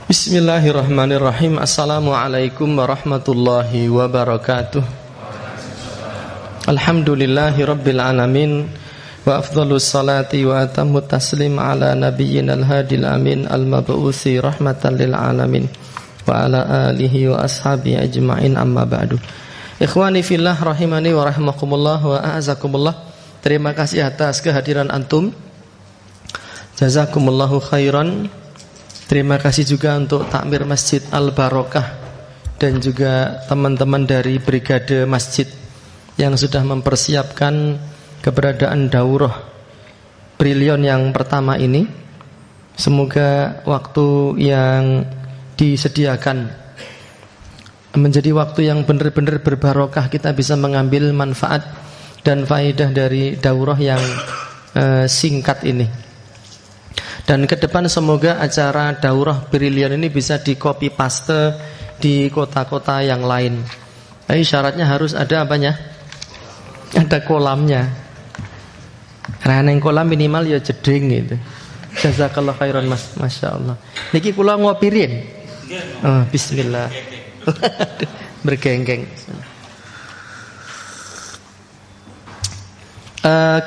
Bismillahirrahmanirrahim. Assalamualaikum warahmatullahi wabarakatuh. Alhamdulillahi rabbil alamin. Wa afdhalus salati wa atammut taslim ala nabiyyina al-hadil amin al-mab'uthi rahmatan lil alamin wa ala alihi wa ashabihi ajma'in, amma ba'du. Ikhwani fillah rahimani wa rahimakumullah wa a'azakumullah. Terima kasih atas kehadiran antum. Jazakumullahu khairan. Terima kasih juga untuk Takmir Masjid Al-Barokah dan juga teman-teman dari Brigade Masjid yang sudah mempersiapkan keberadaan daurah Brilion yang pertama ini. Semoga waktu yang disediakan menjadi waktu yang benar-benar berbarokah, kita bisa mengambil manfaat dan faedah dari daurah yang singkat ini. Dan ke depan semoga acara daurah Brilion ini bisa di copy paste di kota-kota yang lain. Tapi syaratnya harus ada apanya? Ada kolamnya. Karena yang kolam minimal ya jeding gitu. Jazakallah khairan mas, masya Allah. Niki kula ngopirin. Oh, bismillah. Bergenggeng.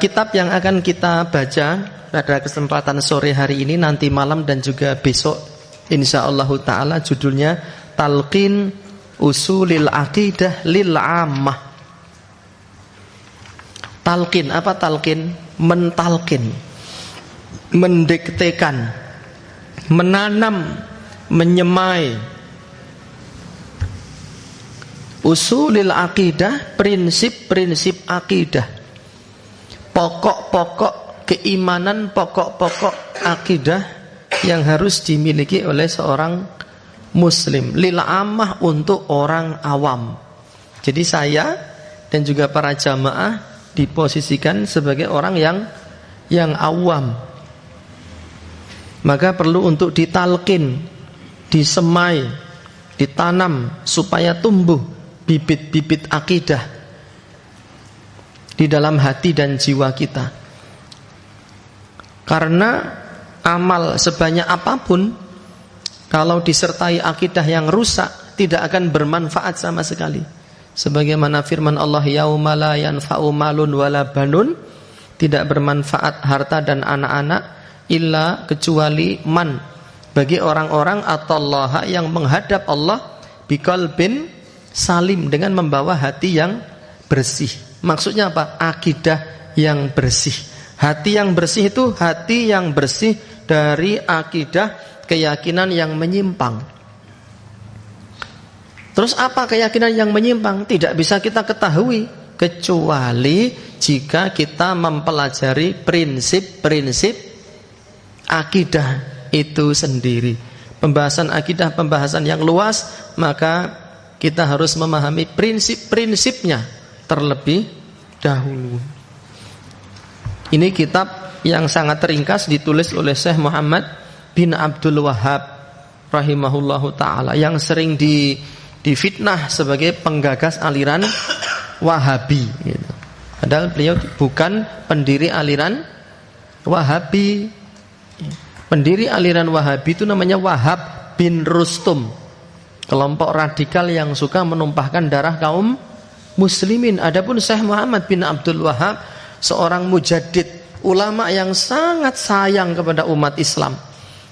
Kitab yang akan kita baca pada kesempatan sore hari ini, nanti malam dan juga besok insyaallah ta'ala, judulnya Talqin Usulil Aqidah Lil Ammah. Talqin, apa talqin? Mentalqin, mendiktekan, menanam, menyemai usulil aqidah, prinsip-prinsip akidah, pokok-pokok keimanan, pokok-pokok akidah yang harus dimiliki oleh seorang muslim. Lil ammah, untuk orang awam. Jadi saya dan juga para jamaah diposisikan sebagai orang yang awam. Maka perlu untuk ditalkin, disemai, ditanam supaya tumbuh bibit-bibit akidah di dalam hati dan jiwa kita. Karena amal sebanyak apapun, kalau disertai akidah yang rusak, tidak akan bermanfaat sama sekali. Sebagaimana firman Allah, yauma la yanfa'u malun wala banun, tidak bermanfaat harta dan anak-anak illa kecuali man, bagi orang-orang atallaha yang menghadap Allah biqalbin salim, dengan membawa hati yang bersih. Maksudnya apa? Akidah yang bersih. Hati yang bersih itu hati yang bersih dari akidah keyakinan yang menyimpang. Terus apa keyakinan yang menyimpang? Tidak bisa kita ketahui kecuali jika kita mempelajari prinsip-prinsip akidah itu sendiri. Pembahasan akidah pembahasan yang luas, maka kita harus memahami prinsip-prinsipnya terlebih dahulu. Ini kitab yang sangat ringkas ditulis oleh Syekh Muhammad bin Abdul Wahhab rahimahullahu ta'ala, yang sering difitnah sebagai penggagas aliran Wahabi gitu. Padahal beliau bukan pendiri aliran Wahabi. Pendiri aliran Wahabi itu namanya Wahab bin Rustum, kelompok radikal yang suka menumpahkan darah kaum muslimin. Adapun Syekh Muhammad bin Abdul Wahhab, seorang mujaddid, ulama yang sangat sayang kepada umat Islam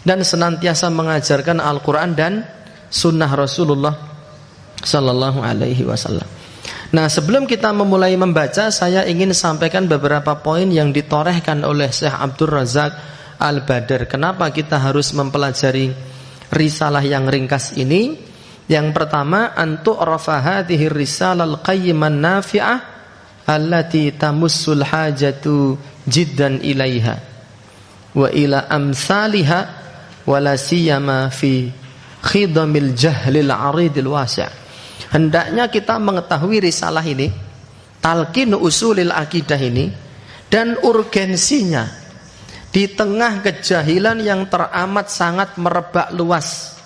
dan senantiasa mengajarkan Al-Quran dan Sunnah Rasulullah Sallallahu Alaihi Wasallam. Nah, sebelum kita memulai membaca, saya ingin sampaikan beberapa poin yang ditorehkan oleh Syekh Abdul Razak Al-Badr. Kenapa kita harus mempelajari risalah yang ringkas ini? Yang pertama, antu rafahatihi risalah al-qayyiman nafi'ah allati tamussul hajatu jiddan ilaiha wa ila amsalha wala siyama fi khidamil jahlil aridil wasi'. Hendaknya kita mengetahui risalah ini, talqin usulil akidah ini, dan urgensinya di tengah kejahilan yang teramat sangat merebak luas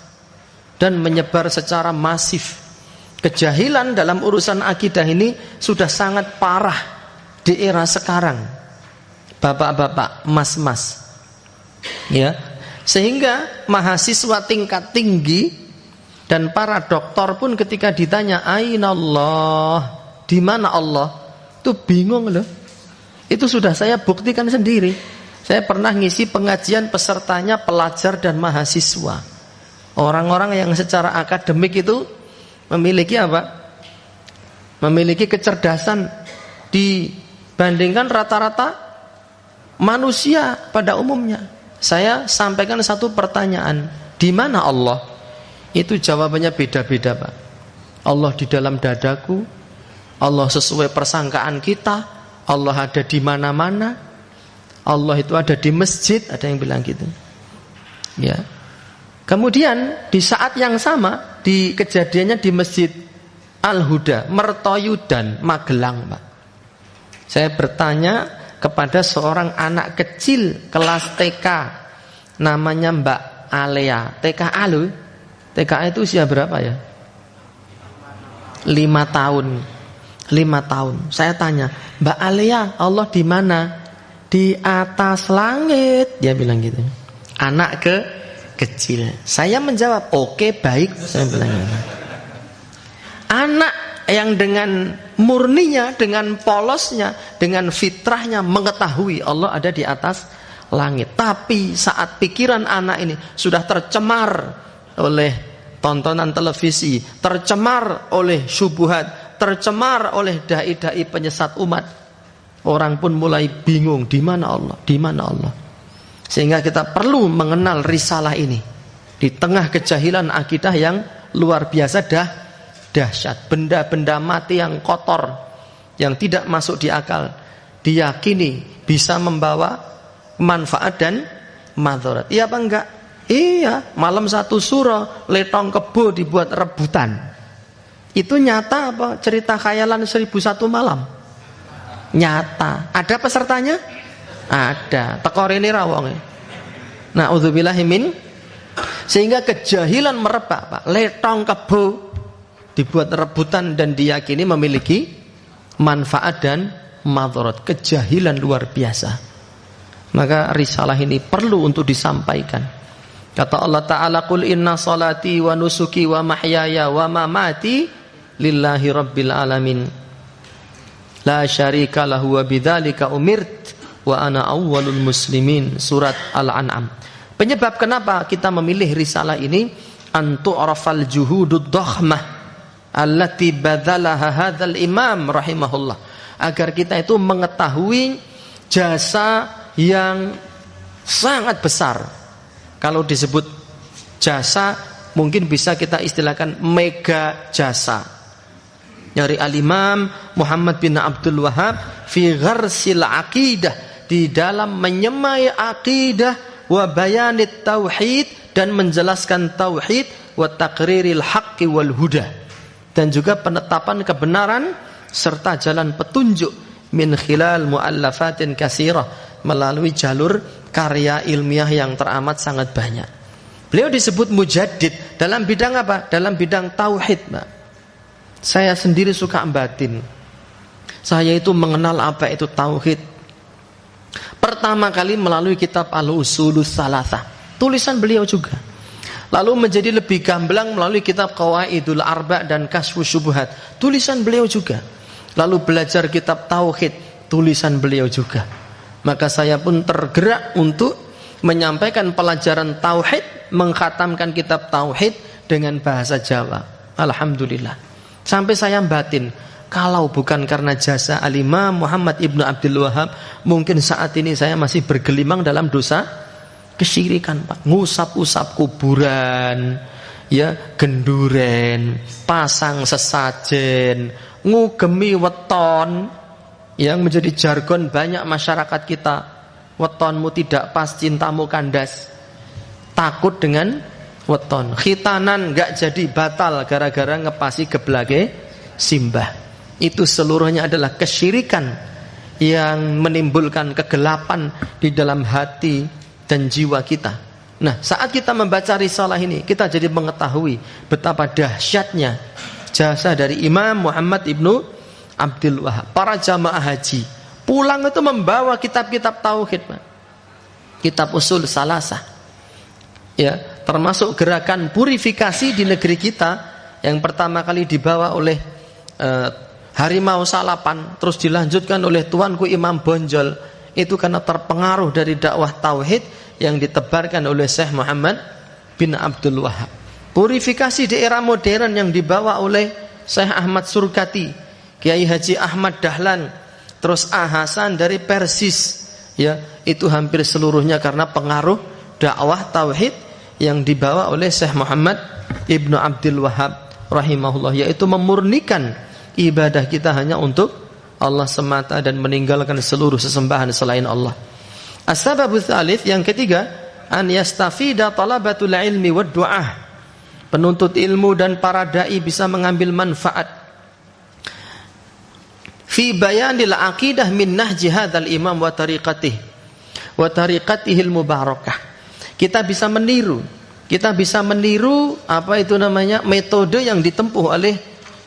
dan menyebar secara masif. Kejahilan dalam urusan akidah ini sudah sangat parah di era sekarang. Bapak-bapak, mas-mas, ya, Sehingga mahasiswa tingkat tinggi dan para doktor pun ketika ditanya aina Allah, di mana Allah, itu bingung loh. Itu sudah saya buktikan sendiri. Saya pernah ngisi pengajian pesertanya pelajar dan mahasiswa. Orang-orang yang secara akademik itu memiliki apa? Memiliki kecerdasan dibandingkan rata-rata manusia pada umumnya. Saya sampaikan satu pertanyaan, di mana Allah? Itu jawabannya beda-beda, Pak. Allah di dalam dadaku, Allah sesuai persangkaan kita, Allah ada di mana-mana, Allah itu ada di masjid, ada yang bilang gitu. Ya. Kemudian di saat yang sama, di kejadiannya di Masjid Al-Huda, Mertoyudan, Magelang, Pak. Saya bertanya kepada seorang anak kecil kelas TK, namanya Mbak Alea. TKA loh. TKA itu usia berapa ya? 5 tahun. 5 tahun. Saya tanya, Mbak Alea, Allah di mana? Di atas langit. Dia bilang gitu. Anak kecil. Saya menjawab, oke, baik. Saya bilang gitu. Anak yang dengan murninya, dengan polosnya, dengan fitrahnya mengetahui Allah ada di atas langit. Tapi saat pikiran anak ini sudah tercemar oleh tontonan televisi, tercemar oleh syubhat, tercemar oleh dai-dai penyesat umat, orang pun mulai bingung, di mana Allah, di mana Allah. Sehingga kita perlu mengenal risalah ini di tengah kejahilan akidah yang luar biasa dahsyat. Benda-benda mati yang kotor, yang tidak masuk di akal, diyakini bisa membawa manfaat dan madharat. Iya apa enggak? Iya. Malam satu suro letong kebo dibuat rebutan. Itu nyata apa cerita khayalan 1001 malam? Nyata. Ada pesertanya? Ada. Tekor ini rawonge. Na'udzubillahi min. Sehingga kejahilan merebak, Pak. Letong kebo dibuat rebutan dan diyakini memiliki manfaat dan madharat. Kejahilan luar biasa. Maka risalah ini perlu untuk disampaikan. Kata Allah Ta'ala, qul inna salati wa nusuki wa mahyaya wa mamati lillahi rabbil alamin la syarika lahu wa bidzalika umirt wa ana awwalul muslimin. Surat Al-An'am. Penyebab kenapa kita memilih risalah ini, antu'rafal juhudud dhakhmah allati badzalaha hadzal imam rahimahullah, agar kita itu mengetahui jasa yang sangat besar. Kalau disebut jasa mungkin bisa kita istilahkan mega jasa dari Al-Imam Muhammad bin Abdul Wahhab fi gharsil aqidah, di dalam menyemai akidah, wa bayanit tauhid, dan menjelaskan tauhid, wa taqriril haqqi wal huda, dan juga penetapan kebenaran serta jalan petunjuk, min khilal muallafatin katsirah, melalui jalur karya ilmiah yang teramat sangat banyak. Beliau disebut mujaddid dalam bidang apa? Dalam bidang tauhid, Mbak. Saya sendiri suka batin. Saya itu mengenal apa itu tauhid pertama kali melalui kitab Al-Usulus Salasah, tulisan beliau juga. Lalu menjadi lebih gamblang melalui kitab Qawaidul Arba' dan Kasyfus Syubhat, tulisan beliau juga. Lalu belajar kitab tauhid, tulisan beliau juga. Maka saya pun tergerak untuk menyampaikan pelajaran tauhid, mengkhatamkan kitab tauhid dengan bahasa Jawa. Alhamdulillah. Sampai saya batin, kalau bukan karena jasa Al-Imam Muhammad ibnu Abdul Wahhab, mungkin saat ini saya masih bergelimang dalam dosa kesyirikan, Pak. Ngusap-usap kuburan, ya, genduren, pasang sesajen, ngugemi weton, yang menjadi jargon banyak masyarakat kita. Wetonmu tidak pas, cintamu kandas. Takut dengan weton. Khitanan enggak jadi batal gara-gara ngepasi geblage simbah. Itu seluruhnya adalah kesyirikan yang menimbulkan kegelapan di dalam hati dan jiwa kita. Nah, saat kita membaca risalah ini, kita jadi mengetahui betapa dahsyatnya jasa dari Imam Muhammad ibnu Abdul Wahhab. Para jamaah haji pulang itu membawa kitab-kitab tauhid, Pak. Kitab Usul Salasah, Ya, termasuk gerakan purifikasi di negeri kita yang pertama kali dibawa oleh Harimau Salapan, terus dilanjutkan oleh tuanku Imam Bonjol, itu karena terpengaruh dari dakwah tauhid yang ditebarkan oleh Syekh Muhammad bin Abdul Wahab. Purifikasi di era modern yang dibawa oleh Syekh Ahmad Surkati, Kiai Haji Ahmad Dahlan, terus Hasan dari Persis, ya, itu hampir seluruhnya karena pengaruh dakwah tauhid yang dibawa oleh Syekh Muhammad Ibnu Abdul Wahab rahimahullah, yaitu memurnikan ibadah kita hanya untuk Allah semata dan meninggalkan seluruh sesembahan selain Allah. As-sababu tsalits, yang ketiga, an yastafida talabatul ilmi wad du'ah. Penuntut ilmu dan para dai bisa mengambil manfaat fi bayanil aqidah min nahji hadzal imam wa tariqatihil mubarakah. Kita bisa meniru apa itu namanya, metode yang ditempuh oleh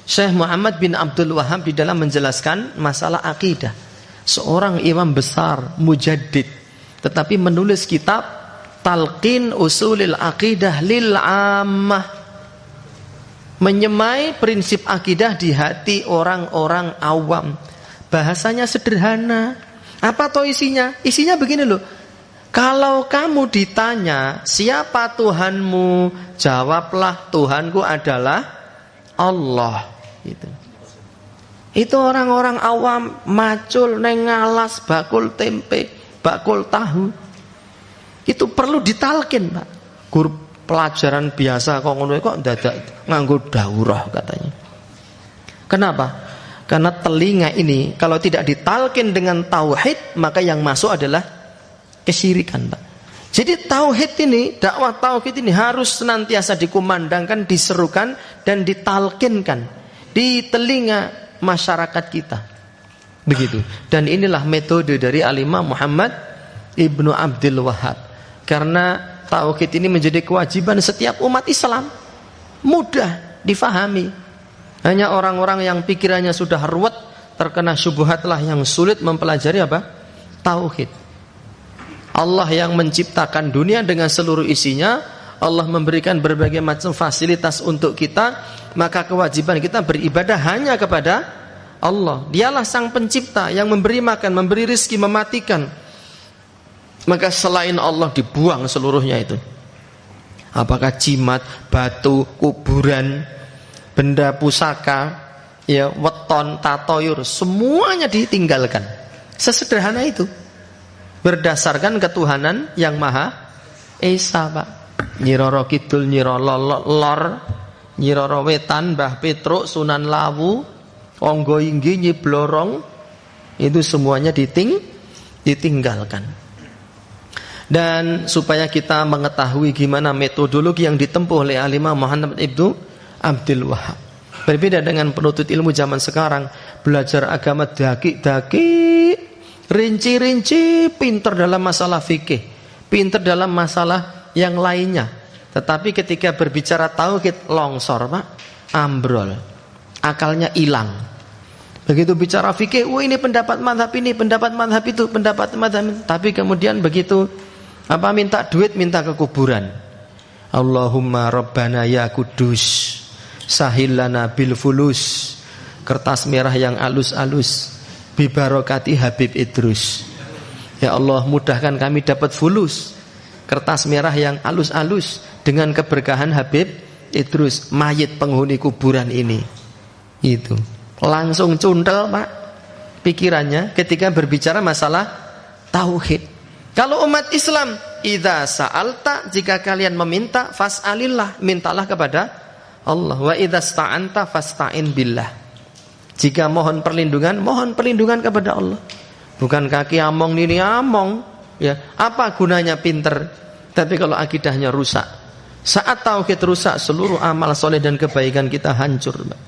Syekh Muhammad bin Abdul Wahab di dalam menjelaskan masalah akidah. Seorang imam besar, mujaddid, tetapi menulis kitab Talqin Usulil Aqidah lil Ammah, menyemai prinsip akidah di hati orang-orang awam. Bahasanya sederhana. Apa toh isinya? Isinya begini loh. Kalau kamu ditanya siapa Tuhanmu, jawablah Tuhanku adalah Allah. Gitu. Itu orang-orang awam macul neng ngalas bakul tempe, bakul tahu. Itu perlu ditalkin, Pak. Guru pelajaran biasa kok ngono kok dadak nganggo daurah katanya. Kenapa? Karena telinga ini kalau tidak ditalkin dengan tauhid, maka yang masuk adalah kesyirikan, Pak. Jadi tauhid ini, dakwah tauhid ini harus senantiasa dikumandangkan, diserukan dan ditalkinkan di telinga masyarakat kita. Begitu. Dan inilah metode dari Al-Imam Muhammad Ibnu Abdul Wahab. Karena tauhid ini menjadi kewajiban setiap umat Islam, mudah difahami. Hanya orang-orang yang pikirannya sudah ruwet, terkena syubhatlah yang sulit mempelajari apa? Tauhid. Allah yang menciptakan dunia dengan seluruh isinya, Allah memberikan berbagai macam fasilitas untuk kita, maka kewajiban kita beribadah hanya kepada Allah. Dialah sang pencipta yang memberi makan, memberi rezeki, mematikan. Maka selain Allah dibuang seluruhnya itu. Apakah jimat, batu, kuburan, benda pusaka, ya, weton, tatoyur, semuanya ditinggalkan. Sesederhana itu. Berdasarkan ketuhanan yang Maha Esa, Pak. Nyiroro Kidul, Nyiroro Lor, Nyiroro Wetan, Mbah Petruk, Sunan Lawu, Onggo Inggi, Nyiblorong, itu semuanya ditinggalkan. Dan supaya kita mengetahui gimana metodologi yang ditempuh oleh Al-Imam Muhammad Ibnu Abdul Wahab. Berbeda dengan penuntut ilmu zaman sekarang, belajar agama daki-daki, rinci-rinci, pinter dalam masalah fikih, pinter dalam masalah yang lainnya. Tetapi ketika berbicara tauhid, longsor, Pak, ambrol, akalnya hilang. Begitu bicara fikih, ini pendapat mazhab ini, pendapat mazhab itu, pendapat mazhab itu. Tapi kemudian begitu minta duit, minta ke kuburan. Allahumma Rabbana ya Kudus, sahillana bil fulus, kertas merah yang alus-alus, bibarokati Habib Idrus. Ya Allah, mudahkan kami dapat fulus, kertas merah yang alus-alus, dengan keberkahan Habib Idrus, mayit penghuni kuburan ini. Itu langsung cuntel, Pak, pikirannya ketika berbicara masalah tauhid. Kalau umat Islam, idza sa'alta, jika kalian meminta, fas'alillah, mintalah kepada Allah. Wa idza sta'anta fasta'in billah. Jika mohon perlindungan kepada Allah. Bukan kaki among nini among, ya. Apa gunanya pinter tapi kalau akidahnya rusak? Saat tauhid rusak, seluruh amal soleh dan kebaikan kita hancur, Mbak.